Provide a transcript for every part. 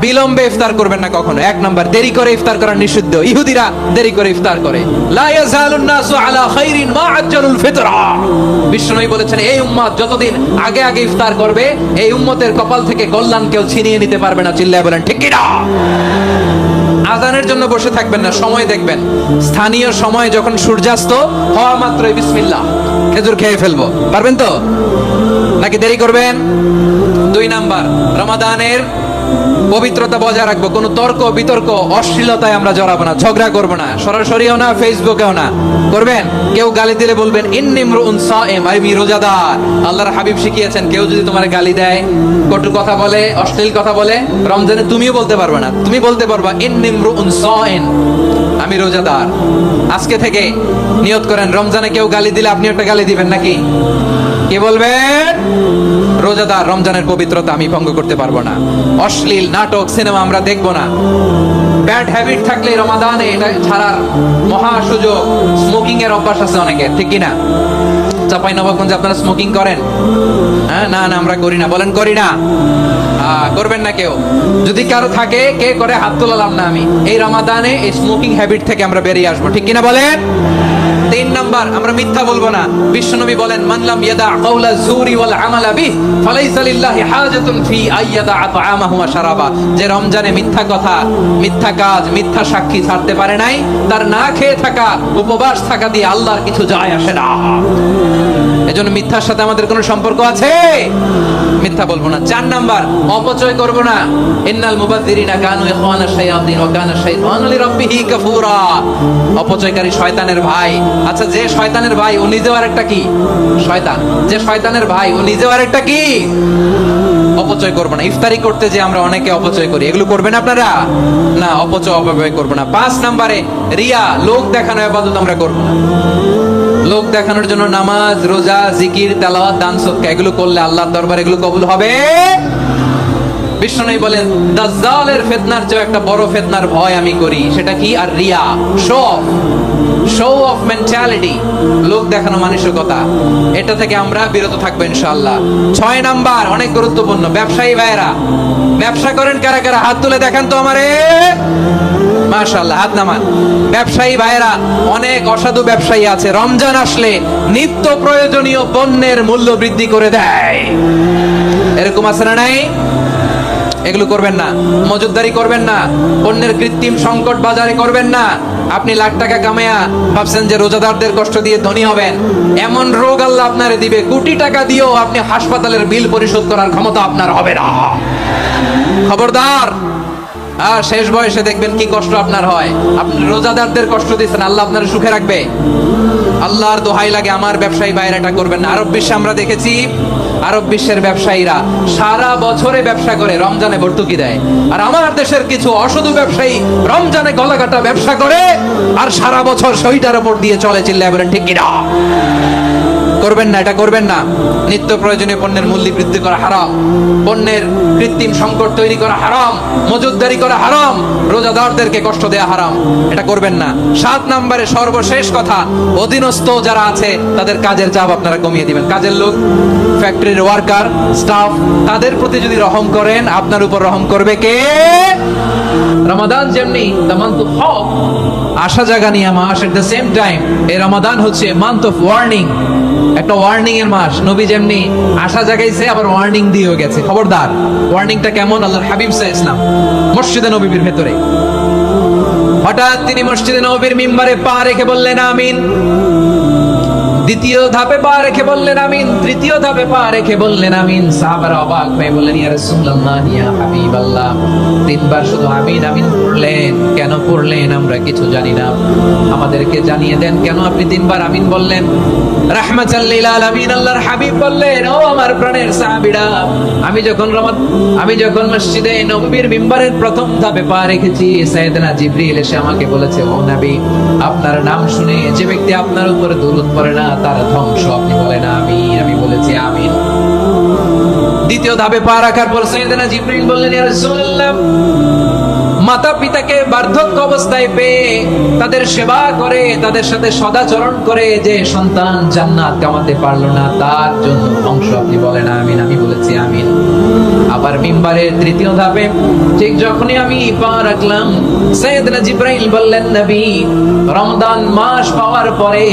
বিলম্বে ইফতার করবেন না কখনো। এক নাম্বার, দেরি করে ইফতার করা নিষিদ্ধ। ইহুদিরা দেরি করে ইফতার করে। লা ইয়াজালুন নাসু আলা খাইরিন মা আজ্জালুল ফিতরা। বিশ্বনবী বলেছেন, এই উম্মত যতদিন আগে আগে ইফতার করবে, এই উম্মতের কপাল থেকে কল্যাণ কেউ ছিনিয়ে নিতে পারবে না। চিল্লায় বলেন ঠিক কি না? আজানের জন্য বসে থাকবেন না, সময় দেখবেন। স্থানীয় সময় যখন সূর্যাস্ত হওয়া মাত্রই বিসমিল্লাহ, খেজুর খেয়ে ফেলবো। পারবেন তো নাকি দেরি করবেন? 2 নাম্বার, রমাদানের পবিত্রতা বজায় রাখবো। কোনো তর্ক বিতর্ক অশ্লীলতায় আমরা জড়াবো না, ঝগড়া করবো না, সরাসরিও না, ফেসবুকেও না। করবেন কেউ গালি দিলে বলবেন ইন্নী ইমরুউন সাইম, আমি রোজাদার। আল্লাহর হাবিব শিখিয়েছেন, কেউ যদি তোমার গালি দেয়, কটু কথা বলে, অশ্লীল কথা বলে, রমজানে তুমিও বলতে পারবে না। তুমি বলতে পারবা ইন্নী ইমরুউন সাইম, আমি রোজাদার। আজকে থেকে নিয়ত করেন, রমজানে কেউ গালি দিলে আপনি একটা গালি দিবেন নাকি? কে বলবেন? রোজাদার, রমজানের পবিত্রতা আমি ভঙ্গ করতে পারবো না। অশ্লীল নাটক সিনেমা আমরা দেখবো না। ব্যাড হ্যাবিট থাকলে রমাদানে এটা ছাড়ার মহা সুযোগ। স্মোকিং এর অভ্যাস আছে অনেকের, ঠিক কিনা? চাঁপাইনবাবগঞ্জে আপনারা স্মোকিং করেন? হ্যাঁ, না না আমরা করি না। বলেন করি না? করবেন না কেউ। যদি কারো থাকে, কে করে হাত তোলালাম না আমি। এই রমাদানে এই স্মোকিং হ্যাবিট থেকে আমরা বেরিয়ে আসবো, ঠিক কিনা বলেন? 3 নাম্বার, আমরা মিথ্যা বলবো না। বিশ্বনবী বলেন, মান লাম ইয়াদা কাওলা যুরি ওয়াল আমালা বিহি ফালাইসা লিল্লাহি হাজাতুন ফি আইয়াদা আতআমাহু ওয়া শারাবা। যে রমজানে মিথ্যা কথা, মিথ্যা কাজ, মিথ্যা সাক্ষী ছাড়তে পারে নাই, তার না খেয়ে থাকা, উপবাস থাকা দিয়ে আল্লাহর কিছু যায় আসে না। এজন্য মিথ্যার সাথে আমাদের কোনো সম্পর্ক আছে? মিথ্যা বলবো না। 4 নাম্বার, অপচয় করব না। ইন্নাল মুবাযযিরিনা কানু ইখওয়ানাশ শায়াতিন ওয়া কানা শাইতানু লিরাব্বিহি কাফুরা। অপচয়কারী শয়তানের ভাই। আচ্ছা, যে শয়তানের ভাই ও নিজেও আরেকটা কি? শয়তান। যে শয়তানের ভাই ও নিজেও আরেকটা কি? অপচয় করব না। ইফতারি করতে যে আমরা অনেকে অপচয় করি, এগুলো করবেন আপনারা? না, অপচয় অপব্যয় করব না। 5 নাম্বারে, রিয়া, লোক দেখানো ইবাদত আমরা করব না। লোক দেখানোর জন্য নামাজ, রোজা, জিকির, তেলাওয়াত, দান, সদকা এগুলো করলে আল্লাহর দরবারে এগুলো কবুল হবে? বিশ্বনবী বলেন, দাজ্জালের ফিতনার চেয়ে একটা বড় ফিতনার ভয় আমি করি। সেটা কি? আর রিয়া, শো অফ মেন্টালিটি, লোক দেখানো মানসিকতা। এটা থেকে আমরা বিরত থাকবো ইনশাআল্লাহ। 6 নাম্বার, অনেক গুরুত্বপূর্ণ। ব্যবসায়ী ভাইয়েরা, ব্যবসা করেন কারা কারা? হাত তুলে দেখান তো আমারে। মাশাআল্লাহ, হাত নামান। ব্যবসায়ী ভাইয়েরা, অনেক অসাধু ব্যবসায়ী আছে, রমজান আসলে নিত্য প্রয়োজনীয় পণ্যের মূল্য বৃদ্ধি করে দেয়। এরকম আছে না নাই? এগুলো করবেন না। মজুদদারি করবেন না। পণ্যের কৃত্রিম সংকট বাজারে করবেন না। আপনি লাখ টাকা কামায়া ভাবছেন যে রোজাদারদের কষ্ট দিয়ে ধনী হবেন। এমন রোগ আল্লাহ আপনারে দিবে, কোটি টাকা দিয়েও আপনি হাসপাতালের বিল পরিশোধ করার ক্ষমতা আপনার হবে না। খবরদার। আর শেষ বয়সে দেখবেন কি কষ্ট আপনার হয়। আপনি রোজাদারদের কষ্ট দিচ্ছেন, আল্লাহ আপনার সুখে রাখবে? আল্লাহর দোহাই লাগে, আমার ব্যবসায়ী বাইরে এটা করবেন না। আরব বিশ্বে আমরা দেখেছি, আরব বিশ্বের ব্যবসায়ীরা সারা বছরে ব্যবসা করে, রমজানে ভর্তুকি দেয়। আর আমার দেশের কিছু অসাধু ব্যবসায়ী রমজানে গলাকাটা ব্যবসা করে আর সারা বছর সইটার উপর দিয়ে চলে। চিল্লায় বলেন ঠিক কিনা? করবেন না, এটা করবেন না। নিত্য প্রয়োজনীয় পণ্যের মূল্য বৃদ্ধি করা হারাম, পণ্যের কৃত্রিম সংকট তৈরি করা হারাম, মজুদদারি করা হারাম, রোজাদারদেরকে কষ্ট দেয়া হারাম। এটা করবেন না। 7 নম্বরে সর্বশেষ কথা, অধীনস্থ যারা আছে তাদের কাজের চাপ আপনারা কমিয়ে দিবেন। কাজের লোক, ফ্যাক্টরির ওয়ার্কার, স্টাফ, তাদের প্রতি যদি রহম করেন, আপনার উপর রহম করবে কে? রমাদান যেমনি দ্য মান্থ অফ হোপ, আশা জাগানিয়া মাস, এট দ্য সেম টাইম এই রমাদান হচ্ছে মান্থ অফ ওয়ার্নিং, একটা ওয়ার্নিং এর মাস। নবী যেমনি আশা জাগাইছে, আবার ওয়ার্নিং দিয়েও গেছে, খবরদার। ওয়ার্নিংটা কেমন? আল্লাহর হাবিব সাল্লাল্লাহু আলাইহি ওয়াসাল্লাম মসজিদে নববীর ভেতরে হঠাৎ তিনি মসজিদে নববীর মিম্বারে পা রেখে বললেন আমিন। দ্বিতীয় ধাপে পা রেখে বললেন আমিন। তৃতীয় ধাপে পা রেখে বললেন আমিন। সাহাবারা অবাক হয়ে বললেন, ইয়া রাসূলুল্লাহ, ইয়া হাবিবাল্লাহ, 3 বার শুধু আমিন আমিন পড়লেন, কেন পড়লেন আমরা কিছু জানি না, আমাদেরকে জানিয়ে দেন কেন আপনি 3 বার আমিন বললেন? রাহমাতাল লিল আলামিন আল্লাহর হাবিব বললেন, ও আমার প্রাণের সাহাবীরা, আমি যখন মসজিদে নববীর মিম্বারের প্রথম ধাপে পা রেখেছি, সাইয়েদনা জিবরিল এসে আমাকে বলেছে, ও নবী, আপনার নাম শুনে যে ব্যক্তি আপনার উপরে দুরূদ পড়ে না তার ধ্বংস। আপনি বলেন আমিন। আমি বলেছি আমিন। দ্বিতীয় ধাপে পা রাখার পর সাইয়েদনা জিবরিল বললেন, ইয়া রাসূলুল্লাহ, মাতা পিতাকে বার্ধক্য অবস্থায় পেয়ে তাদের সেবা করে, তাদের সাথে সদাচরণ করে যে সন্তান জান্নাত কামাতে পারলো না, তার জন্য ধ্বংস। আপনি বলেন আমিন। আমি বলেছি আমিন। আবার মিম্বারের তৃতীয় ধাপে ঠিক যখনই আমি পা রাখলাম, সাইয়েদনা জিবরাইল বললেন, নবী, রমজান মাস পাওয়ার পরে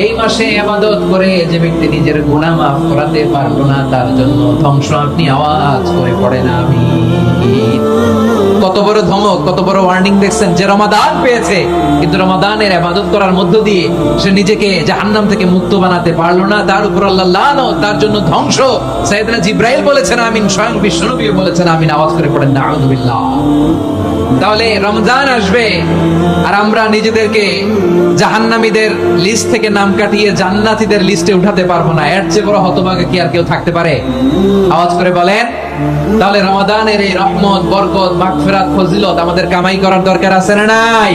এই মাসে ইবাদত করে যে ব্যক্তি নিজের গুনাহ মাফ করাতে পারলো না, তার জন্য ধ্বংস। আপনি আওয়াজ করে পড়েন আমিন। কত বড় ধমক, কত বড় ওয়ার্নিং দেখছেন, যে রমাদান পেয়েছে কিন্তু রমাদানের ইবাদত করার মধ্য দিয়ে সে নিজেকে জাহান্নাম থেকে মুক্ত বানাতে পারলো না, তার উপর আল্লাহ লানত, তার জন্য ধ্বংস। সাইয়েদনা জিবরাইল বলেছেন আমিন, স্বয়ং বিশ্বনবী বলেছেন আমিন। আওয়াজ করে পড়েন নাউযুবিল্লাহ। তাহলে রমজান আসবে আর আমরা নিজেদেরকে জাহান্নামীদের লিস্ট থেকে নাম কাটিয়ে জান্নাতীদের লিস্টে উঠাতে পারবো না, এর চেয়ে বড় হতভাগা কি আর কেউ থাকতে পারে? আওয়াজ করে বলেন। তাহলে রমাদানের এই রহমত, বরকত, মাগফিরাত, ফজিলত আমাদের কামাই করার দরকার আছে না নাই?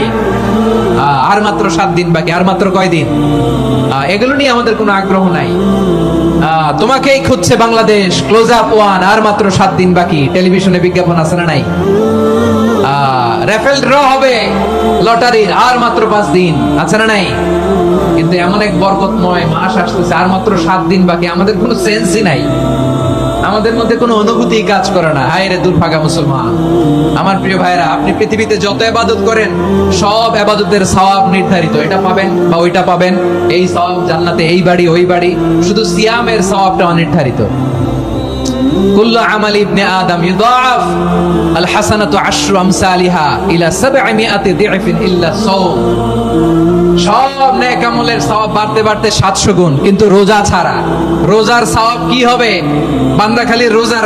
আর মাত্র 7 দিন বাকি। আর মাত্র কয় দিন? এগুলো নিয়ে আমাদের কোনো আগ্রহ নাই। তোমাকেই খুঁজছে বাংলাদেশ, ক্লোজ আপ 1, আর মাত্র 7 দিন বাকি। টেলিভিশনে বিজ্ঞাপন আছে না নাই? রেফেল ড্র হবে লটারির, আর মাত্র 5 দিন, আছে না নাই? কিন্তু এমন এক বরকতময় মাস আসতেছে, আর মাত্র 7 দিন বাকি। আমাদের কোনো সেন্সই নাই, আমাদের মধ্যে কোনো অনুভূতি কাজ করে না। হায় রে দুর্ভাগা মুসলমান। আমার প্রিয় ভাইরা, আপনি পৃথিবীতে যত ইবাদত করেন সব ইবাদতের সওয়াব নির্ধারিত। এটা পাবেন বা ওইটা পাবেন, এই সওয়াব জান্নাতে, এই বাড়ি ওই বাড়ি। শুধু সিয়ামের সওয়াবটা অনির্ধারিত। কুল্লু আমাল ইবনে আদম ইউদাআফ আল হাসানাতু আশরু আমসালিহা ইলা 700 দি'ফিন ইল্লা সাওম। সব নেক আমলের সওয়াব বাড়তে বাড়তে 700 গুণ, কিন্তু রোজা ছাড়া। রোজার সওয়াব কি হবে? বান্দা খালি রোজা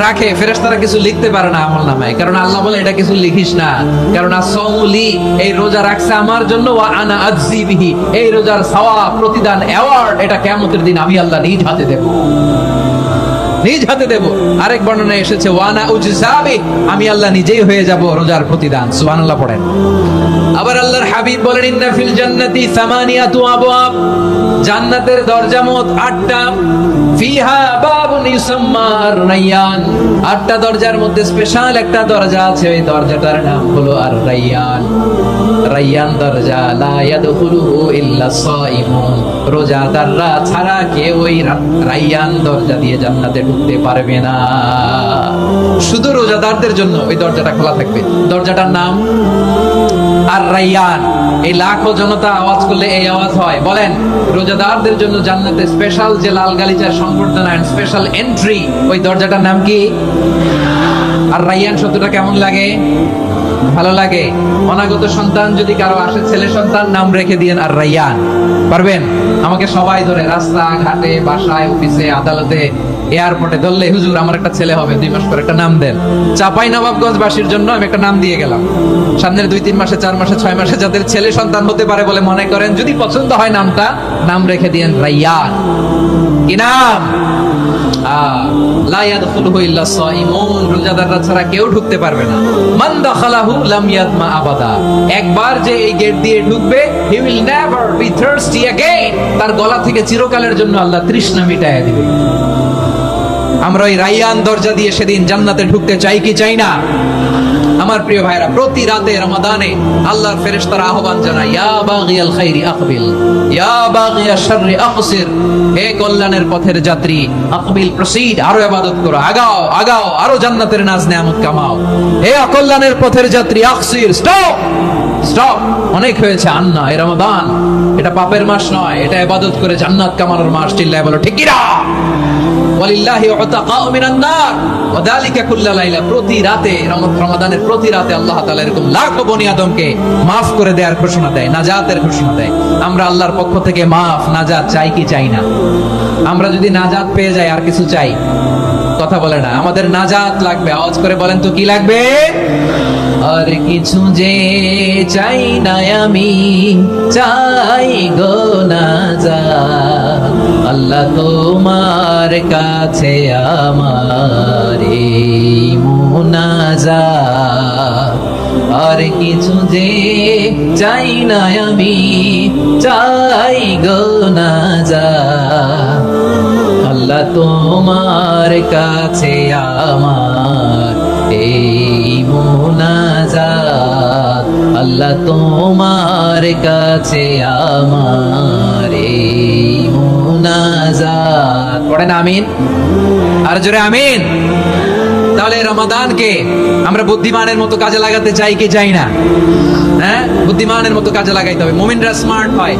রাখে, ফেরেশতারা কিছু লিখতে পারে না আমলনামায়, কারণ আল্লাহ বলে এটা কিছু লিখিস না, কারণ as-সাওমুলি, এই রোজা রাখছে আমার জন্য, ওয়া আনা আজজি বিহি, এই রোজার সওয়াব, প্রতিদান, অ্যাওয়ার্ড, এটা কিয়ামতের দিন আমি আল্লাহ নিজ হাতে দেব, নিজ হাতে দেব। আরেক বর্ণনায় এসেছে ওয়ানা উজজাবি, আমি আল্লাহ নিজেই হয়ে যাব রোজার প্রতিদান। সুবহানাল্লাহ পড়েন। আবার আল্লাহর হাবিব বলেন, ইন্না ফিল জান্নাতি সামানিয়াতু আবওয়াব, জান্নাতের দরজা মোট 8টা। ফিহা বাবুন ইউসাম্মা আর-রায়্যান, 8টা দরজার মধ্যে স্পেশাল একটা দরজা আছে, ওই দরজাটার নাম হলো আর-রায়্যান। রায়্যান দরজা, লা ইয়াদখুলুহু ইল্লা সাইমুন, রোজাদাররা ছাড়া কেউ ওই রায়্যান দরজা দিয়ে জান্নাতে ঢুকতে পারবে না। শুধু রোজাদারদের জন্য ওই দরজাটা খোলা থাকবে। দরজাটার নাম আর-রায়্যান। এই লাখো জনতা আওয়াজ করলে এই আওয়াজ হয়। বলেন, রোজাদারদের জন্য জান্নাতে স্পেশাল যে লাল গালিচার সংবর্ধনা, স্পেশাল এন্ট্রি, ওই দরজাটার নাম কি? আর-রায়্যান শব্দটা কেমন লাগে? ভালো লাগে। অনাগত সন্তান যদি কারো আসে, ছেলে সন্তান, নাম রেখে দিয়েন আর-রায়্যান। পারবেন? আমাকে সবাই ধরে রাস্তা ঘাটে, বাসায়, অফিসে, আদালতে, এয়ারপোর্টে ধরলে, হুজুর আমার একটা ছেলে হবে 2 মাস পরে, একটা নাম দেন। চাপাই নবাবগঞ্জ বাসীর জন্য আমি একটা নাম দিয়ে গেলাম। সামনের 2-3 মাসে, 4 মাসে, 6 মাসে যাদের ছেলে সন্তান হতে পারে বলে মনে করেন, যদি পছন্দ হয় নামটা, নাম রেখে দিয়েন রায়্যান। কি নাম? লা ইয়াদখুলুহু ইল্লা সাইমুন, রোজাদাররা ছাড়া কেউ ঢুকতে পারবে না। মান দাখালাহু লাম ইয়াদমা আবাদা, একবার যে এই গেট দিয়ে ঢুকবে, he will never be thirsty again, তার গলা থেকে চিরকালের জন্য আল্লাহ তৃষ্ণা মিটায় দিবে। আমরা ওই রায়্যান দরজা দিয়ে সেদিন জান্নাতে ঢুকতে চাই কি চাই না? আমার প্রিয় ভাইরা, প্রতি রাতে রমাদানে আল্লাহর ফেরেশতারা আহ্বান জানায়, ইয়া বাগিয়াল খাইরি আকবিল, ইয়া বাগিয়াশ শাররি আকসির, হে কল্যাণের পথের যাত্রী, আকবিল, প্রসিড, আরো ইবাদত করো, আগাও আগাও, আরো জান্নাতের নাজ নেয়ামত কামাও। হে অকল্যাণের পথের যাত্রী, আকসির, স্টপ স্টপ, অনেক হয়েছে। আন্না, এই রমাদান এটা পাপের মাস নয়, এটা ইবাদত করে জান্নাত কামানোর মাস। চিল্লায় বলো ঠিক কি না? ওয়ালিল্লাহি উতাকাউ মিনান নার ওয়া যালিকা কুল্লা লাইলা, প্রতি রাতে, রমাদানের প্রতি রাতে আল্লাহ তাআলা এরকম লাখো বনি আদমকে maaf করে দেওয়ার ঘোষণা দেয়, নাজাতের ঘোষণা দেয়। আমরা আল্লাহর পক্ষ থেকে maaf, নাজাত চাই কি চাই না? আমরা যদি নাজাত পেয়ে যাই আর কিছু চাই? কথা বলে না। আমাদের নাজাত লাগবে। আওয়াজ করে বলেন তো কি লাগবে? আর কিছু যে চাই না আমি, চাই গো নাজাত, আল্লাহ তোমার কাছে আমার এই মুনাজাত। আর কিছু যে চাই না আমি, চাই গো নাজাত, আল্লাহ তোমার কাছে আমার এই মুনাজাত। আল্লাহ তোমার কাছে আমার এই মুনাজাত। পড়েন আমিন, আর জোরে আমিন। তাহলে রমাদানকে আমরা বুদ্ধিমানের মতো কাজে লাগাতে চাই কি চাই না? হ্যাঁ, বুদ্ধিমানের মতো কাজে লাগাইতে হবে। মুমিনরা স্মার্ট হয়।